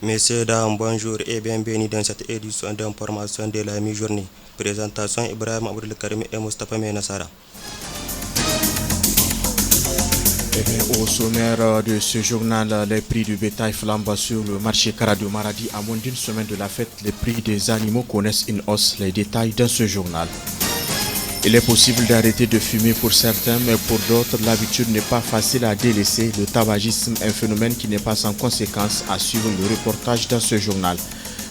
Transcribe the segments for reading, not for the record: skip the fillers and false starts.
Messieurs, dames, bonjour et bienvenue dans cette édition d'information de la mi-journée. Présentation Ibrahim Abdul Karim et Mustafa Menassara. Au sommaire de ce journal, les prix du bétail flambent sur le marché Karadio Maradi. À moins d'une semaine de la fête, les prix des animaux connaissent une hausse. Les détails dans ce journal. Il est possible d'arrêter de fumer pour certains, mais pour d'autres, l'habitude n'est pas facile à délaisser. Le tabagisme est un phénomène qui n'est pas sans conséquence, à suivre le reportage dans ce journal.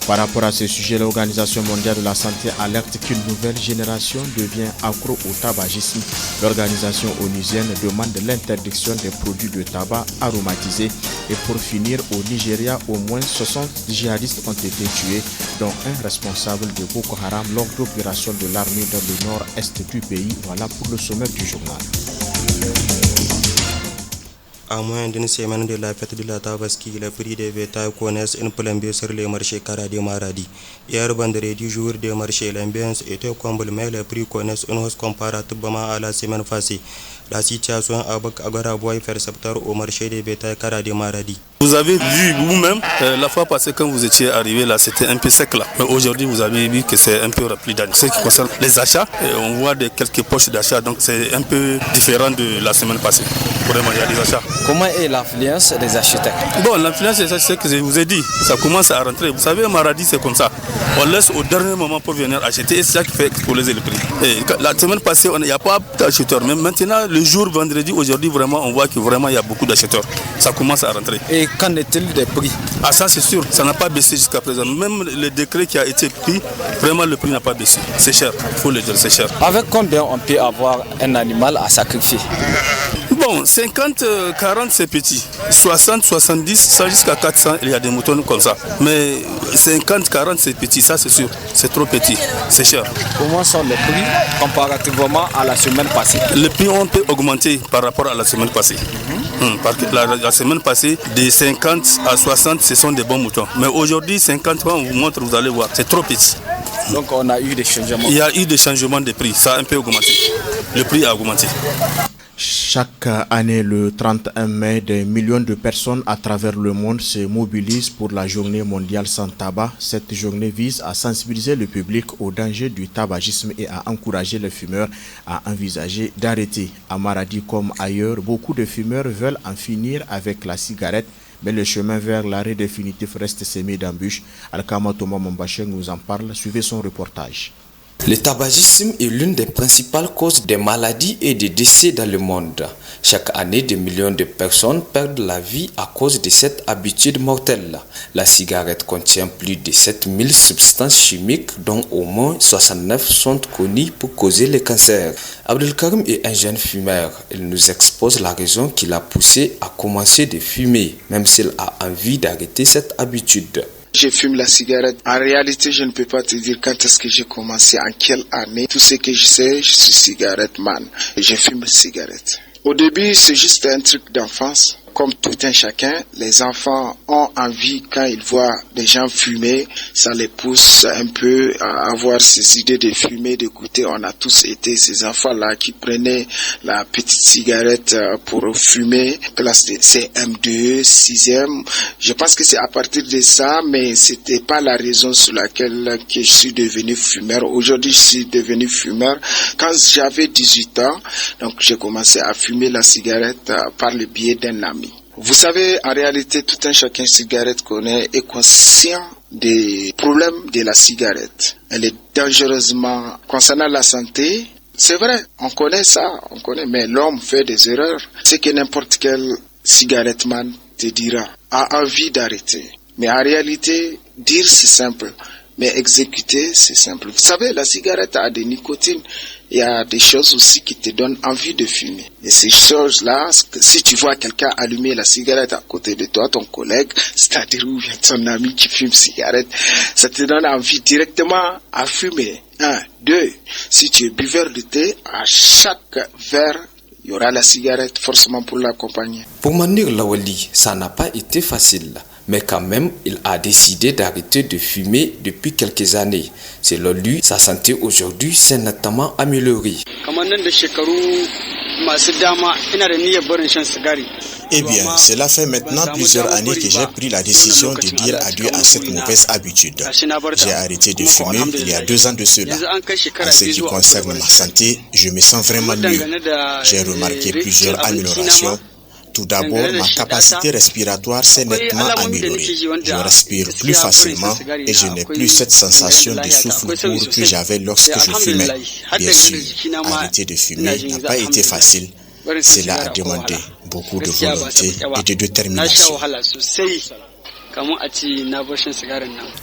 Par rapport à ce sujet, l'Organisation mondiale de la santé alerte qu'une nouvelle génération devient accro au tabagisme. L'organisation onusienne demande l'interdiction des produits de tabac aromatisés. Et pour finir, au Nigeria, au moins 60 djihadistes ont été tués, dont un responsable de Boko Haram lors d'opérations de l'armée dans le nord-est du pays. Voilà pour le sommaire du journal. À moins d'une semaine de la fête de la Tabaski, les prix des bétail connaissent une flambée sur les marchés Karadio Maradi. Hier vendredi, jour des marchés, l'ambiance était comble, mais les prix connaissent une hausse comparativement à la semaine passée. La situation à Agaraboy fait percepteur au marché des bétail Karadio Maradi. Vous avez vu vous-même, la fois passée quand vous étiez arrivé là, c'était un peu sec là. Mais aujourd'hui, vous avez vu que c'est un peu rempli d'âne. Ce qui concerne les achats, on voit quelques poches d'achat, donc c'est un peu différent de la semaine passée. Vraiment, il y a des achats. Comment est l'influence des acheteurs? Bon, l'influence, c'est ce que je vous ai dit. Ça commence à rentrer. Vous savez, Maradi, c'est comme ça. On laisse au dernier moment pour venir acheter et c'est ça qui fait exploser le prix. Et la semaine passée, il n'y a pas d'acheteurs. Mais maintenant, le jour vendredi, aujourd'hui, vraiment, on voit que vraiment, il y a beaucoup d'acheteurs. Ça commence à rentrer. Et qu'en est-il des prix? Ah, ça, c'est sûr. Ça n'a pas baissé jusqu'à présent. Même le décret qui a été pris, vraiment, le prix n'a pas baissé. C'est cher. Il faut le dire, c'est cher. Avec combien on peut avoir un animal à sacrifier? Bon, 50, 40 c'est petit, 60, 70, ça jusqu'à 400, il y a des moutons comme ça. Mais 50, 40 c'est petit, ça c'est sûr, c'est trop petit, c'est cher. Comment sont les prix comparativement à la semaine passée? Les prix ont peut augmenter par rapport à la semaine passée. Parce que la semaine passée, de 50 à 60, ce sont des bons moutons. Mais aujourd'hui, 50, on vous montre, vous allez voir, c'est trop petit. Donc on a eu des changements. Il y a eu des changements de prix, ça a un peu augmenté. Le prix a augmenté. Chaque année, le 31 mai, des millions de personnes à travers le monde se mobilisent pour la journée mondiale sans tabac. Cette journée vise à sensibiliser le public au danger du tabagisme et à encourager les fumeurs à envisager d'arrêter. À Maradi comme ailleurs, beaucoup de fumeurs veulent en finir avec la cigarette, mais le chemin vers l'arrêt définitif reste semé d'embûches. Alkama Thomas Mambaché nous en parle. Suivez son reportage. Le tabagisme est l'une des principales causes des maladies et des décès dans le monde. Chaque année, des millions de personnes perdent la vie à cause de cette habitude mortelle. La cigarette contient plus de 7000 substances chimiques dont au moins 69 sont connues pour causer le cancer. Abdelkarim est un jeune fumeur. Il nous expose la raison qui l'a poussé à commencer de fumer, même s'il a envie d'arrêter cette habitude. Je fume la cigarette. En réalité, je ne peux pas te dire quand est-ce que j'ai commencé, en quelle année. Tout ce que je sais, je suis cigarette man. Et je fume la cigarette. Au début, c'est juste un truc d'enfance. Comme tout un chacun, les enfants ont envie, quand ils voient des gens fumer, ça les pousse un peu à avoir ces idées de fumer, de goûter. On a tous été ces enfants-là qui prenaient la petite cigarette pour fumer, classe de CM2, 6e. Je pense que c'est à partir de ça, mais c'était pas la raison sur laquelle que je suis devenu fumeur. Aujourd'hui, je suis devenu fumeur. Quand j'avais 18 ans, donc j'ai commencé à fumer la cigarette par le biais d'un ami. Vous savez, en réalité, tout un chacun cigarette connaît est conscient des problèmes de la cigarette. Elle est dangereusement concernant la santé. C'est vrai, on connaît ça, mais l'homme fait des erreurs. C'est que n'importe quel cigarette man te dira, a envie d'arrêter. Mais en réalité, dire c'est simple, mais exécuter c'est simple. Vous savez, la cigarette a des nicotines. Il y a des choses aussi qui te donnent envie de fumer. Et ces choses-là, si tu vois quelqu'un allumer la cigarette à côté de toi, ton collègue, c'est-à-dire ou bien ton ami qui fume cigarette, ça te donne envie directement à fumer. 1, 2, si tu es buveur de thé, à chaque verre, il y aura la cigarette forcément pour l'accompagner. Pour Manir Lawali, ça n'a pas été facile. Mais quand même, il a décidé d'arrêter de fumer depuis quelques années. Selon lui, sa santé aujourd'hui s'est nettement améliorée. Eh bien, cela fait maintenant plusieurs années que j'ai pris la décision de dire adieu à cette mauvaise habitude. J'ai arrêté de fumer il y a 2 ans de cela. En ce qui concerne ma santé, je me sens vraiment mieux. J'ai remarqué plusieurs améliorations. Tout d'abord, ma capacité respiratoire s'est nettement améliorée. Je respire plus facilement et je n'ai plus cette sensation de souffle court que j'avais lorsque je fumais. Bien sûr, arrêter de fumer n'a pas été facile. Cela a demandé beaucoup de volonté et de détermination.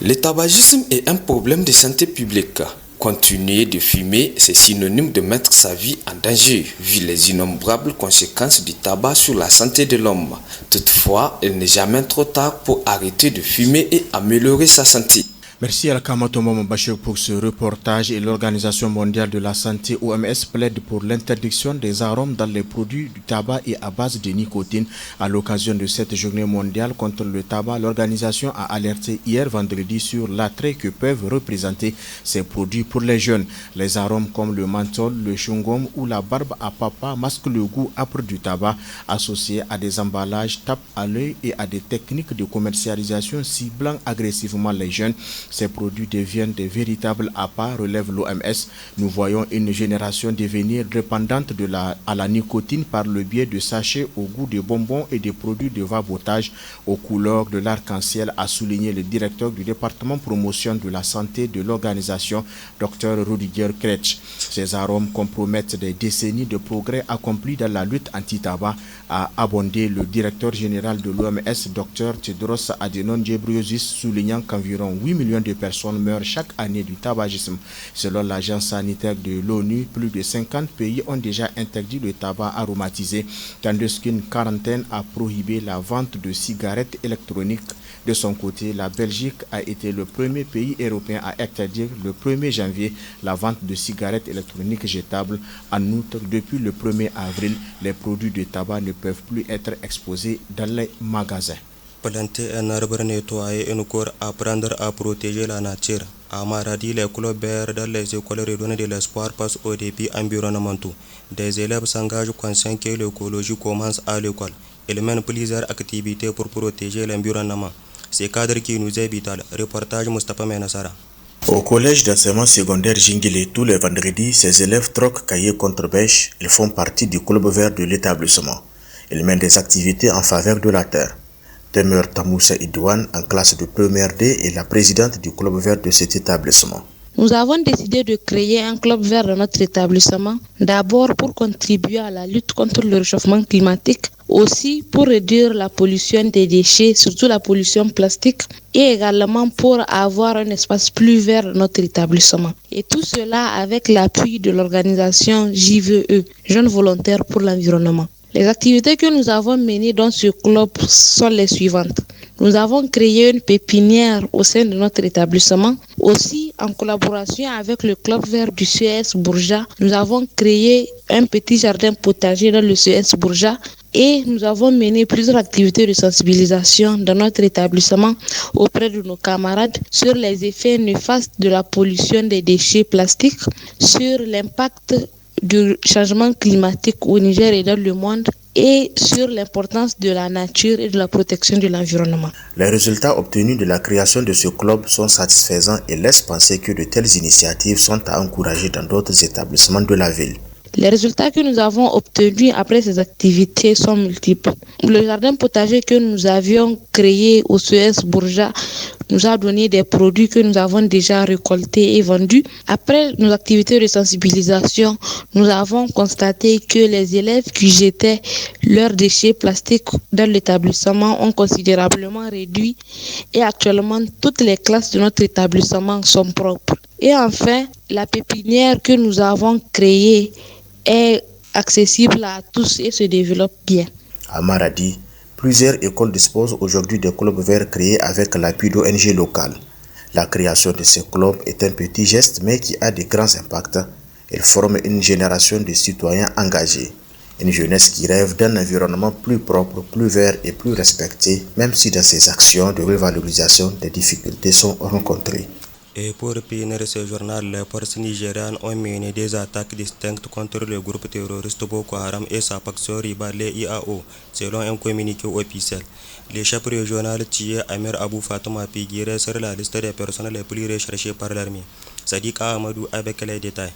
Le tabagisme est un problème de santé publique. Continuer de fumer, c'est synonyme de mettre sa vie en danger, vu les innombrables conséquences du tabac sur la santé de l'homme. Toutefois, il n'est jamais trop tard pour arrêter de fumer et améliorer sa santé. Merci Al-Kamato Bachir pour ce reportage. Et l'Organisation mondiale de la santé OMS plaide pour l'interdiction des arômes dans les produits du tabac et à base de nicotine. À l'occasion de cette journée mondiale contre le tabac, l'organisation a alerté hier vendredi sur l'attrait que peuvent représenter ces produits pour les jeunes. Les arômes comme le menthol, le chewing-gum ou la barbe à papa masquent le goût âpre du tabac, associé à des emballages tapent à l'œil et à des techniques de commercialisation ciblant agressivement les jeunes. Ces produits deviennent des véritables appâts, relève l'OMS. Nous voyons une génération devenir dépendante à la nicotine par le biais de sachets au goût de bonbons et des produits de vapotage aux couleurs de l'arc-en-ciel, a souligné le directeur du département promotion de la santé de l'organisation, Dr Rudiger Kretsch. Ces arômes compromettent des décennies de progrès accomplis dans la lutte anti-tabac, a abondé le directeur général de l'OMS, Dr Tedros Adhanom Ghebreyesus, soulignant qu'environ 8 millions de personnes meurent chaque année du tabagisme. Selon l'agence sanitaire de l'ONU, plus de 50 pays ont déjà interdit le tabac aromatisé, tandis qu'une quarantaine a prohibé la vente de cigarettes électroniques. De son côté, la Belgique a été le premier pays européen à interdire le 1er janvier la vente de cigarettes électroniques jetables. En outre, depuis le 1er avril, les produits de tabac ne peuvent plus être exposés dans les magasins. Planter un arbre, nettoyer une cour, apprendre à protéger la nature. À Maradi, les clubs verts dans les écoles redonnent de l'espoir face aux défis environnementaux. Des élèves s'engagent conscients que l'écologie commence à l'école. Ils mènent plusieurs activités pour protéger l'environnement. C'est cadre qui nous est vital. Reportage Mustafa Menassara. Au collège d'enseignement secondaire Jingile, tous les vendredis, ces élèves troquent cahiers contre bêche. Ils font partie du club vert de l'établissement. Ils mènent des activités en faveur de la terre. Temer Tamoussa Idouane, en classe de première D, est la présidente du club vert de cet établissement. Nous avons décidé de créer un club vert dans notre établissement, d'abord pour contribuer à la lutte contre le réchauffement climatique, aussi pour réduire la pollution des déchets, surtout la pollution plastique, et également pour avoir un espace plus vert dans notre établissement. Et tout cela avec l'appui de l'organisation JVE, Jeunes Volontaires pour l'Environnement. Les activités que nous avons menées dans ce club sont les suivantes. Nous avons créé une pépinière au sein de notre établissement. Aussi, en collaboration avec le club vert du CES Bourja, nous avons créé un petit jardin potager dans le CES Bourja et nous avons mené plusieurs activités de sensibilisation dans notre établissement auprès de nos camarades sur les effets néfastes de la pollution des déchets plastiques, sur l'impact du changement climatique au Niger et dans le monde et sur l'importance de la nature et de la protection de l'environnement. Les résultats obtenus de la création de ce club sont satisfaisants et laissent penser que de telles initiatives sont à encourager dans d'autres établissements de la ville. Les résultats que nous avons obtenus après ces activités sont multiples. Le jardin potager que nous avions créé au CES Bourja nous a donné des produits que nous avons déjà récoltés et vendus. Après nos activités de sensibilisation, nous avons constaté que les élèves qui jetaient leurs déchets plastiques dans l'établissement ont considérablement réduit et actuellement toutes les classes de notre établissement sont propres. Et enfin, la pépinière que nous avons créée est accessible à tous et se développe bien. À Maradi, plusieurs écoles disposent aujourd'hui de clubs verts créés avec l'appui d'ONG locales. La création de ces clubs est un petit geste mais qui a de grands impacts. Elle forme une génération de citoyens engagés. Une jeunesse qui rêve d'un environnement plus propre, plus vert et plus respecté, même si dans ses actions de revalorisation des difficultés sont rencontrées. Et pour finir ce journal, les forces nigérianes ont mené des attaques distinctes contre le groupe terroriste Boko Haram et sa faction rivale les IAO, selon un communiqué officiel. Le chef régional tué Amir Abou Fatouma figurait sur la liste des personnes les plus recherchées par l'armée. Sadiq Amadou avec les détails.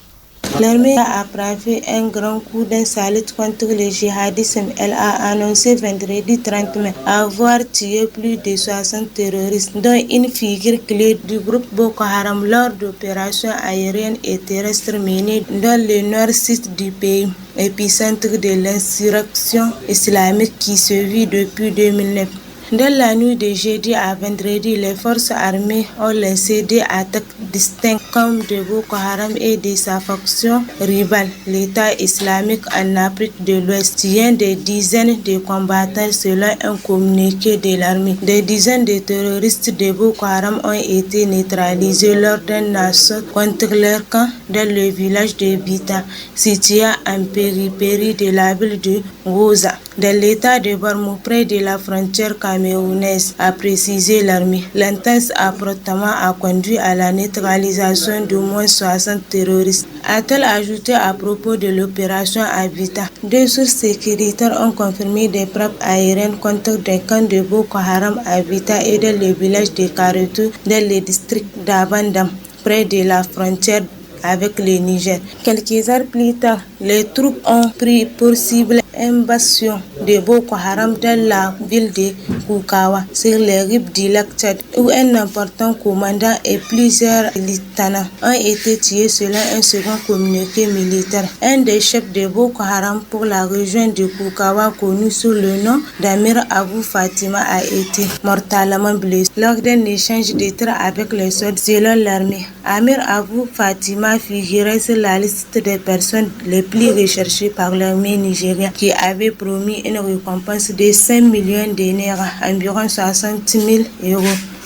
L'armée a bravé un grand coup dans sa lutte contre le djihadisme. Elle a annoncé vendredi 30 mai avoir tué plus de 60 terroristes, dont une figure clé du groupe Boko Haram lors d'opérations aériennes et terrestres menées dans le nord-sud du pays, épicentre de l'insurrection islamique qui se vit depuis 2009. Dans la nuit de jeudi à vendredi, les forces armées ont lancé des attaques distinctes comme de Boko Haram et de sa faction rivale, l'État islamique en Afrique de l'Ouest, tuant des dizaines de combattants selon un communiqué de l'armée. Des dizaines de terroristes de Boko Haram ont été neutralisés lors d'un assaut contre leur camp dans le village de Bita, situé en périphérie de la ville de Goza, dans l'état de Borno, près de la frontière camerounaise, a précisé l'armée. L'intense affrontement a conduit à la neutralisation d'au moins 60 terroristes, a-t-elle ajouté à propos de l'opération à Bita. Deux sources sécuritaires ont confirmé des frappes aériennes contre des camps de Boko Haram à Bita et dans le village de Karetou, dans le district d'Abandam, près de la frontière avec le Niger. Quelques heures plus tard, les troupes ont pris pour cible un bastion de Boko Haram dans la ville de Koukawa, sur les rives du lac Tchad, où un important commandant et plusieurs lieutenants ont été tués selon un second communiqué militaire. Un des chefs de Boko Haram pour la région de Koukawa, connu sous le nom d'Amir Abou Fatima, a été mortellement blessé lors d'un échange de tirs avec les soldats, selon l'armée. Amir Abou Fatima figurait sur la liste des personnes les plus recherchées par l'armée nigérienne, qui avait promis une récompense de 5 millions de naira, environ 60 000 euros,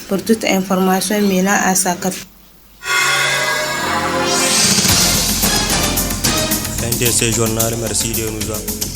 pour toute information menant à sa capture. Fin de ce journal, merci de nous avoir.